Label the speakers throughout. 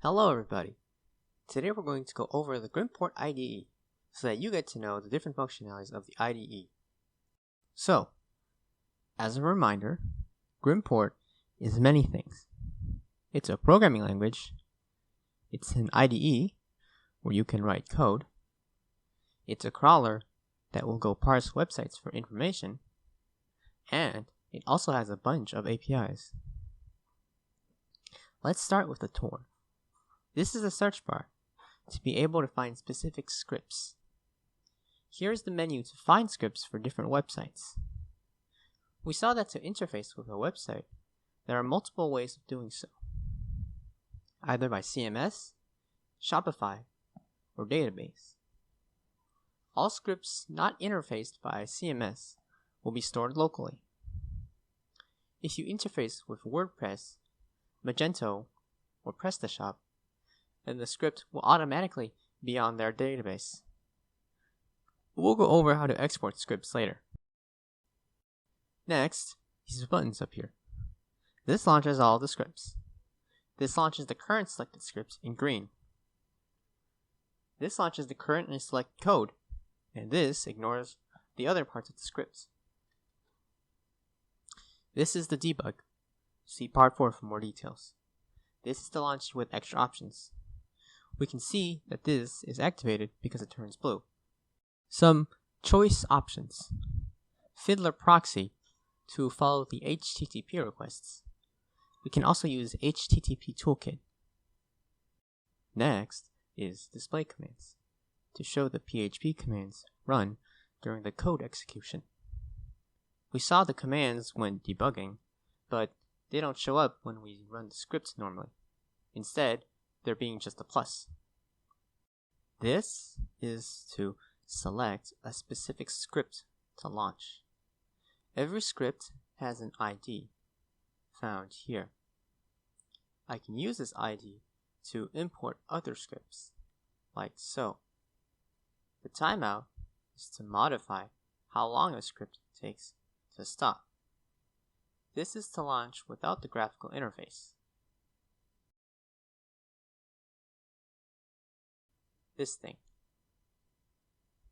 Speaker 1: Hello everybody! Today we're going to go over the Grimport IDE so that you get to know the different functionalities of the IDE. So, as a reminder, Grimport is many things. It's a programming language, it's an IDE where you can write code, it's a crawler that will go parse websites for information, and it also has a bunch of APIs. Let's start with the tour. This is a search bar to be able to find specific scripts. Here's the menu to find scripts for different websites. We saw that to interface with a website, there are multiple ways of doing so, either by CMS, Shopify, or database. All scripts not interfaced by CMS will be stored locally. If you interface with WordPress, Magento, or PrestaShop, then the script will automatically be on their database. We'll go over how to export scripts later. Next, these buttons up here. This launches all the scripts. This launches the current selected scripts in green. This launches the currently selected code, and this ignores the other parts of the scripts. This is the debug. See Part 4 for more details. This is the launch with extra options. We can see that this is activated because it turns blue. Some choice options. Fiddler proxy to follow the HTTP requests. We can also use HTTP toolkit. Next is display commands to show the PHP commands run during the code execution. We saw the commands when debugging, but they don't show up when we run the scripts normally. Instead, there being just a plus. This is to select a specific script to launch. Every script has an ID found here. I can use this ID to import other scripts, like so. The timeout is to modify how long a script takes to stop. This is to launch without the graphical interface. This thing.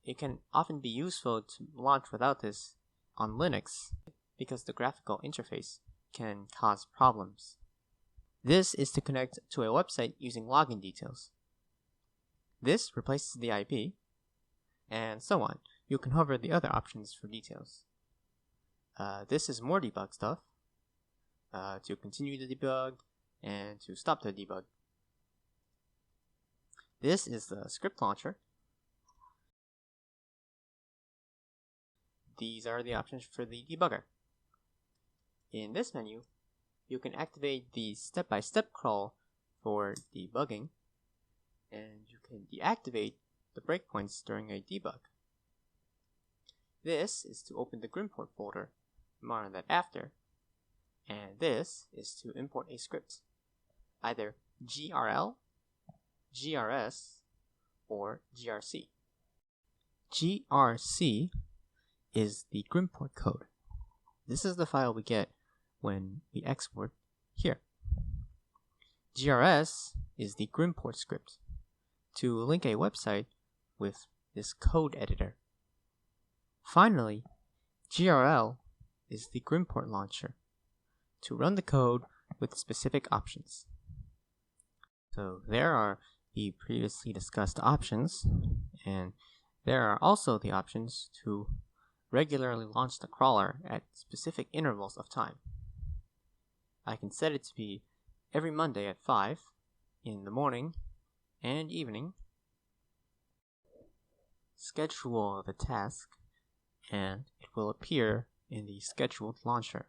Speaker 1: It can often be useful to launch without this on Linux because the graphical interface can cause problems. This is to connect to a website using login details. This replaces the IP, and so on. You can hover the other options for details. This is more debug stuff, to continue the debug and to stop the debug. This is the script launcher. These are the options for the debugger. In this menu, you can activate the step-by-step crawl for debugging, and you can deactivate the breakpoints during a debug. This is to open the Grimport folder, more on that after, and this is to import a script, either GRL, GRS, or GRC. GRC is the Grimport code. This is the file we get when we export here. GRS is the Grimport script to link a website with this code editor. Finally, GRL is the Grimport launcher to run the code with specific options. So there are the previously discussed options, and there are also the options to regularly launch the crawler at specific intervals of time. I can set it to be every Monday at 5 in the morning and evening. Schedule the task, and it will appear in the scheduled launcher.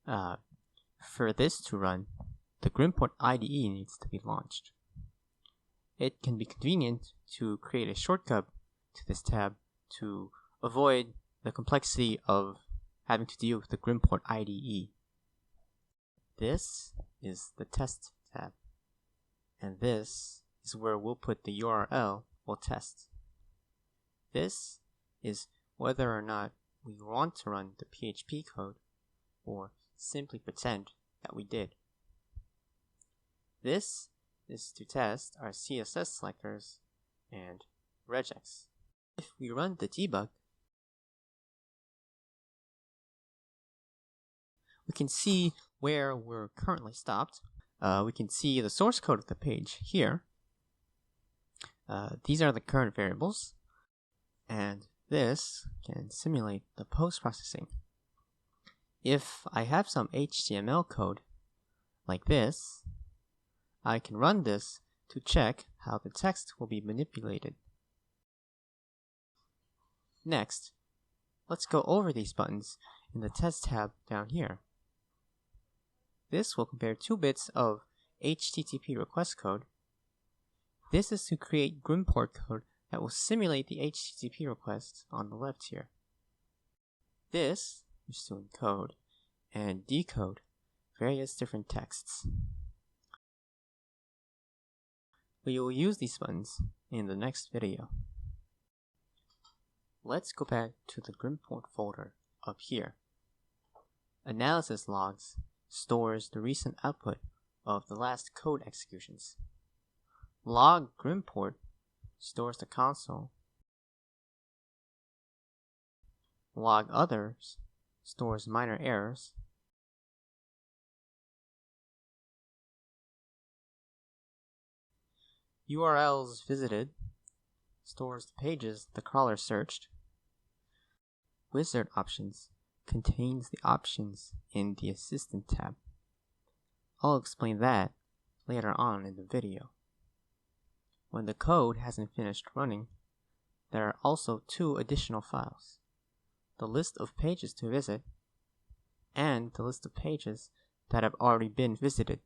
Speaker 1: For this to run, the Grimport IDE needs to be launched. It can be convenient to create a shortcut to this tab to avoid the complexity of having to deal with the Grimport IDE. This is the test tab, and this is where we'll put the URL we'll test. This is whether or not we want to run the PHP code or simply pretend that we did. This is to test our CSS selectors and regex. If we run the debug, we can see where we're currently stopped. We can see the source code of the page here. These are the current variables, and this can simulate the post-processing. If I have some HTML code like this, I can run this to check how the text will be manipulated. Next, let's go over these buttons in the Test tab down here. This will compare 2 bits of HTTP request code. This is to create Grimport code that will simulate the HTTP request on the left here. This is to encode and decode various different texts. We will use these buttons in the next video. Let's go back to the Grimport folder up here. Analysis logs stores the recent output of the last code executions. Log Grimport stores the console. Log others stores minor errors. URLs visited stores the pages the crawler searched. Wizard options contains the options in the Assistant tab. I'll explain that later on in the video. When the code hasn't finished running, there are also 2 additional files: the list of pages to visit and the list of pages that have already been visited.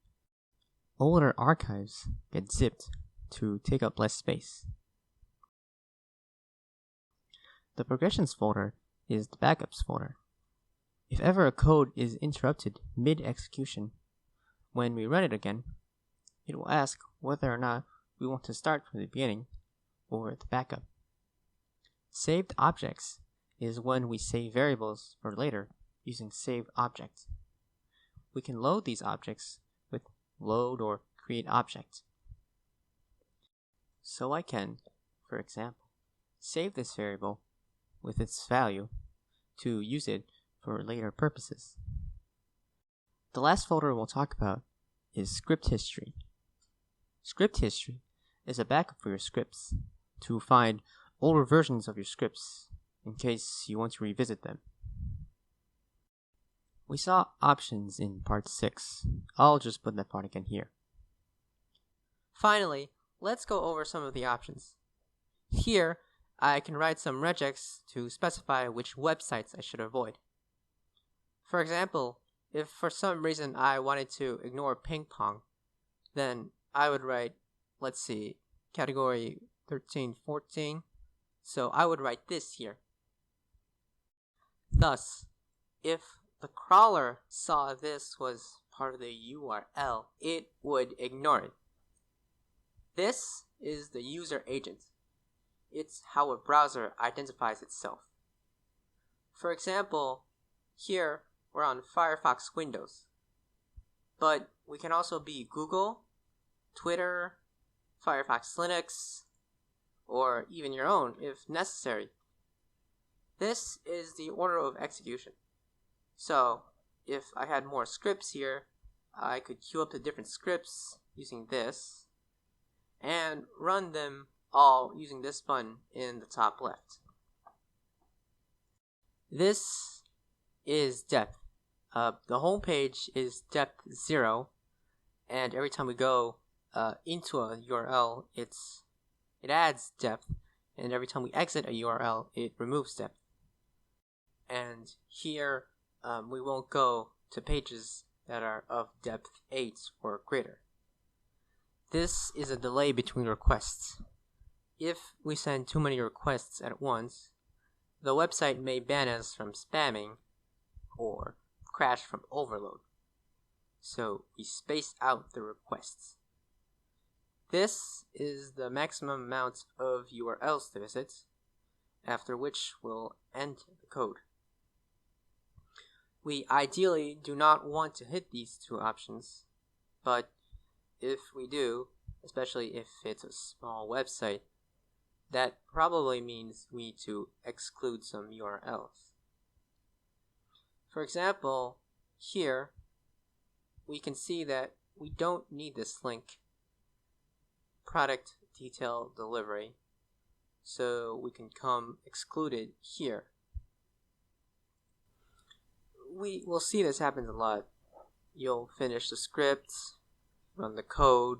Speaker 1: Older archives get zipped to take up less space. The progressions folder is the backups folder. If ever a code is interrupted mid-execution, when we run it again, it will ask whether or not we want to start from the beginning or the backup. Saved objects is when we save variables for later using saved objects. We can load these objects with load or create object. So I can, for example, save this variable with its value to use it for later purposes. The last folder we'll talk about is script history. Script history is a backup for your scripts to find older versions of your scripts in case you want to revisit them. We saw options in part 6. I'll just put that part again here. Finally, let's go over some of the options. Here, I can write some regex to specify which websites I should avoid. For example, if for some reason I wanted to ignore ping pong, then I would write, let's see, category 1314. So I would write this here. Thus, if the crawler saw this was part of the URL, it would ignore it. This is the user agent. It's how a browser identifies itself. For example, here we're on Firefox Windows, but we can also be Google, Twitter, Firefox Linux, or even your own if necessary. This is the order of execution. So if I had more scripts here, I could queue up the different scripts using this and run them all using this button in the top left. This is depth. The home page is depth 0, and every time we go into a URL, it adds depth, and every time we exit a URL, it removes depth. And here, we won't go to pages that are of depth 8 or greater. This is a delay between requests. If we send too many requests at once, the website may ban us from spamming or crash from overload. So we space out the requests. This is the maximum amount of URLs to visit, after which we'll end the code. We ideally do not want to hit these 2 options, but if we do, especially if it's a small website, that probably means we need to exclude some URLs. For example, here we can see that we don't need this link, product detail delivery, so we can come exclude it here. We will see this happens a lot. You'll finish the script, run the code,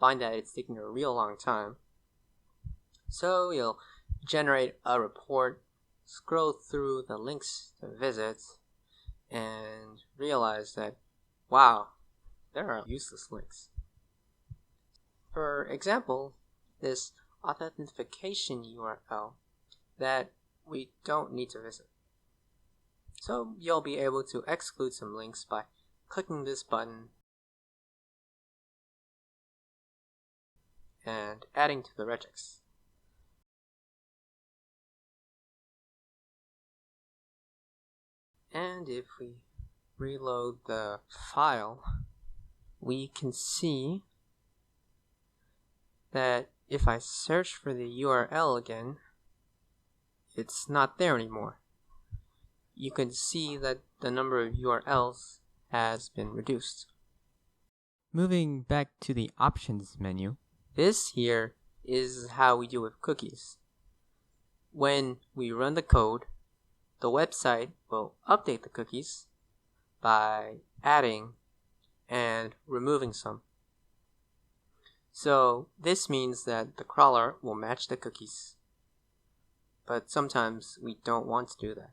Speaker 1: find that it's taking a real long time. So you'll generate a report, scroll through the links to visit, and realize that, wow, there are useless links. For example, this authentication URL that we don't need to visit. So you'll be able to exclude some links by clicking this button and adding to the regex. And if we reload the file, we can see that if I search for the URL again, it's not there anymore. You can see that the number of URLs has been reduced. Moving back to the options menu, this here is how we deal with cookies. When we run the code, the website will update the cookies by adding and removing some. So this means that the crawler will match the cookies. But sometimes we don't want to do that.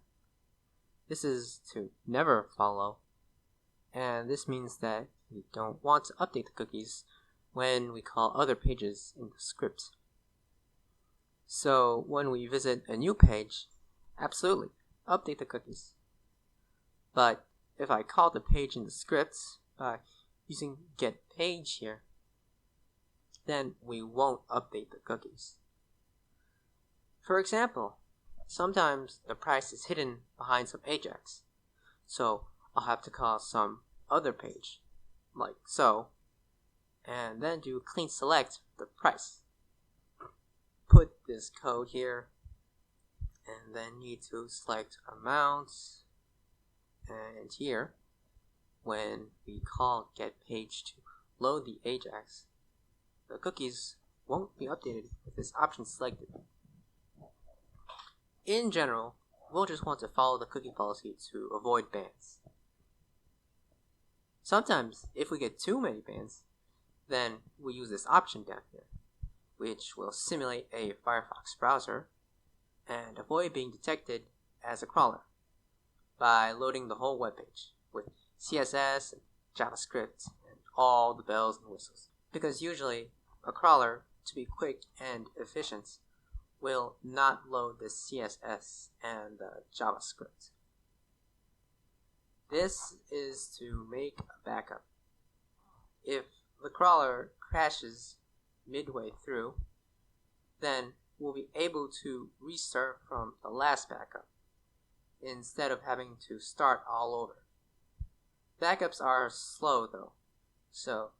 Speaker 1: This is to never follow, and this means that we don't want to update the cookies when we call other pages in the script. So when we visit a new page, absolutely, update the cookies. But if I call the page in the script by using getPage here, then we won't update the cookies. For example, sometimes the price is hidden behind some Ajax, so I'll have to call some other page, like so, and then do clean select the price. Put this code here, and then need to select amounts, and here, when we call getPage to load the Ajax, the cookies won't be updated with this option selected. In general, we'll just want to follow the cookie policy to avoid bans. Sometimes, if we get too many bans, then we use this option down here, which will simulate a Firefox browser and avoid being detected as a crawler by loading the whole web page with CSS and JavaScript and all the bells and whistles. Because usually, a crawler, to be quick and efficient, will not load the CSS and the JavaScript. This is to make a backup. If the crawler crashes midway through, then we'll be able to restart from the last backup instead of having to start all over. Backups are slow though, so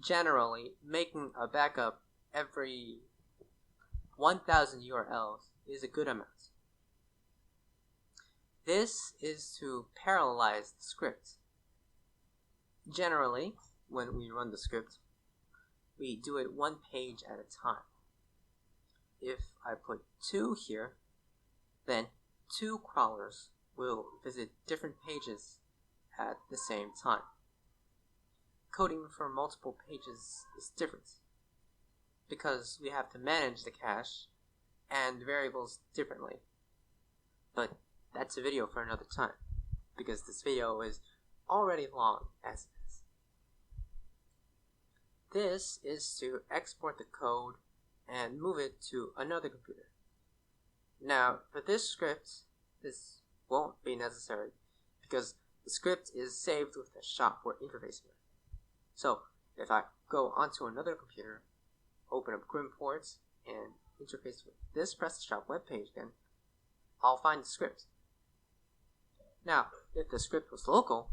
Speaker 1: generally making a backup every 1,000 URLs is a good amount. This is to parallelize the script. Generally, when we run the script, we do it one page at a time. If I put 2 here, then 2 crawlers will visit different pages at the same time. Coding for multiple pages is different, because we have to manage the cache and variables differently. But that's a video for another time, because this video is already long as it is. This is to export the code and move it to another computer. Now, for this script, this won't be necessary, because the script is saved with the shopware interface here. So, if I go onto another computer, open up Grimport, and interface with this PrestaShop webpage again, I'll find the script. Now, if the script was local,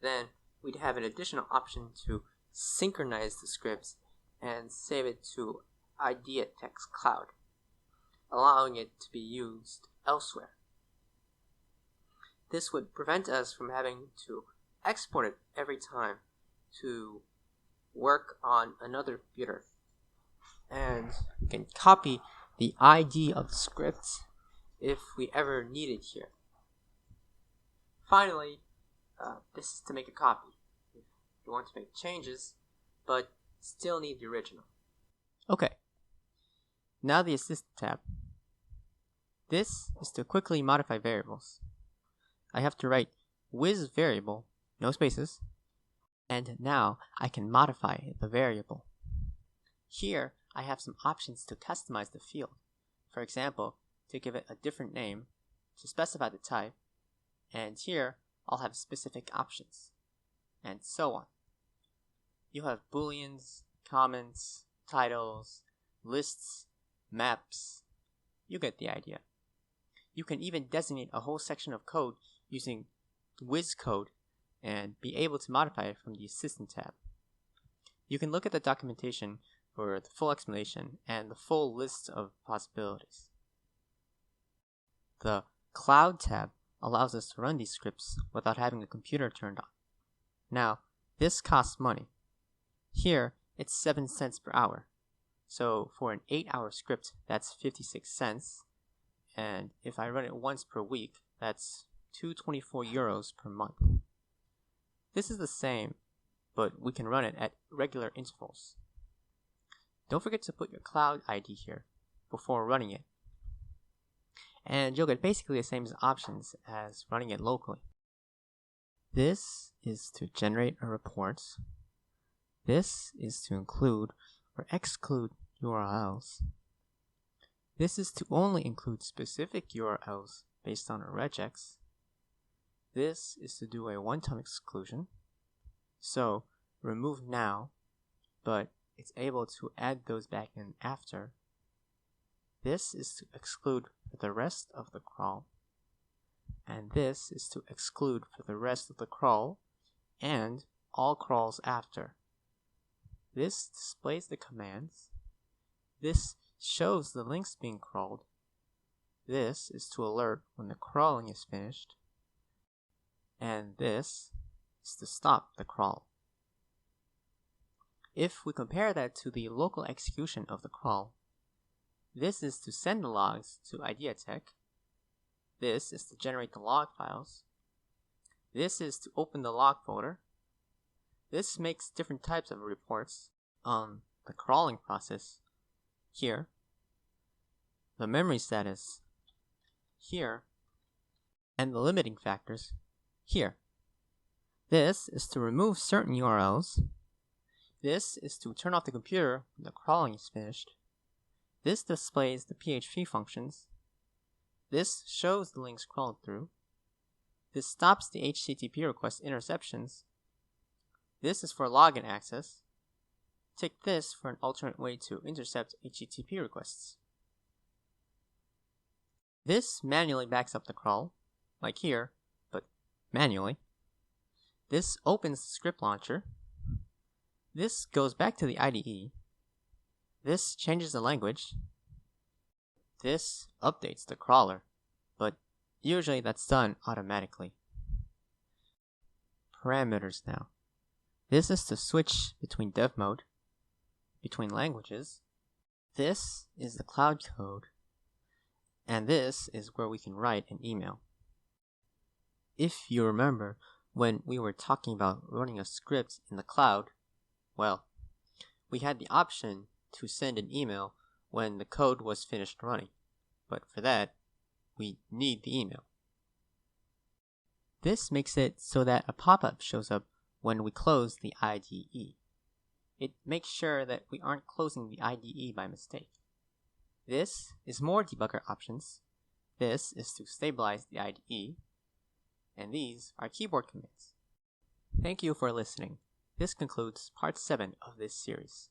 Speaker 1: then we'd have an additional option to synchronize the scripts and save it to idIA text cloud, allowing it to be used elsewhere. This would prevent us from having to export it every time to work on another computer. And we can copy the ID of the script if we ever need it here. Finally, this is to make a copy if you want to make changes, but still need the original. Okay, now the Assist tab. This is to quickly modify variables. I have to write whiz variable, no spaces, and now I can modify the variable. Here, I have some options to customize the field. For example, to give it a different name, to specify the type, and here I'll have specific options, and so on. You have booleans, comments, titles, lists, maps. You get the idea. You can even designate a whole section of code using whiz code and be able to modify it from the Assistant tab. You can look at the documentation for the full explanation and the full list of possibilities. The Cloud tab allows us to run these scripts without having a computer turned on. Now, this costs money. Here, it's 7 cents per hour. So for an 8-hour script, that's 56 cents. And if I run it once per week, that's 224 euros per month. This is the same, but we can run it at regular intervals. Don't forget to put your cloud ID here before running it. And you'll get basically the same options as running it locally. This is to generate a report. This is to include or exclude URLs. This is to only include specific URLs based on a regex. This is to do a one-time exclusion. So remove now, but it's able to add those back in after. This is to exclude for the rest of the crawl. And this is to exclude for the rest of the crawl and all crawls after. This displays the commands. This shows the links being crawled. This is to alert when the crawling is finished. And this is to stop the crawl. If we compare that to the local execution of the crawl, this is to send the logs to idIA. This is to generate the log files. This is to open the log folder. This makes different types of reports on the crawling process here, the memory status here, and the limiting factors here. This is to remove certain URLs. This is to turn off the computer when the crawling is finished. This displays the PHP functions. This shows the links crawled through. This stops the HTTP request interceptions. This is for login access. Take this for an alternate way to intercept HTTP requests. This manually backs up the crawl, like here, but manually. This opens the script launcher. This goes back to the IDE. This changes the language. This updates the crawler, but usually that's done automatically. Parameters now. This is to switch between dev mode, between languages. This is the cloud code, and this is where we can write an email. If you remember when we were talking about running a script in the cloud, well, we had the option to send an email when the code was finished running, but for that, we need the email. This makes it so that a pop-up shows up when we close the IDE. It makes sure that we aren't closing the IDE by mistake. This is more debugger options. This is to stabilize the IDE. And these are keyboard commands. Thank you for listening. This concludes part 7 of this series.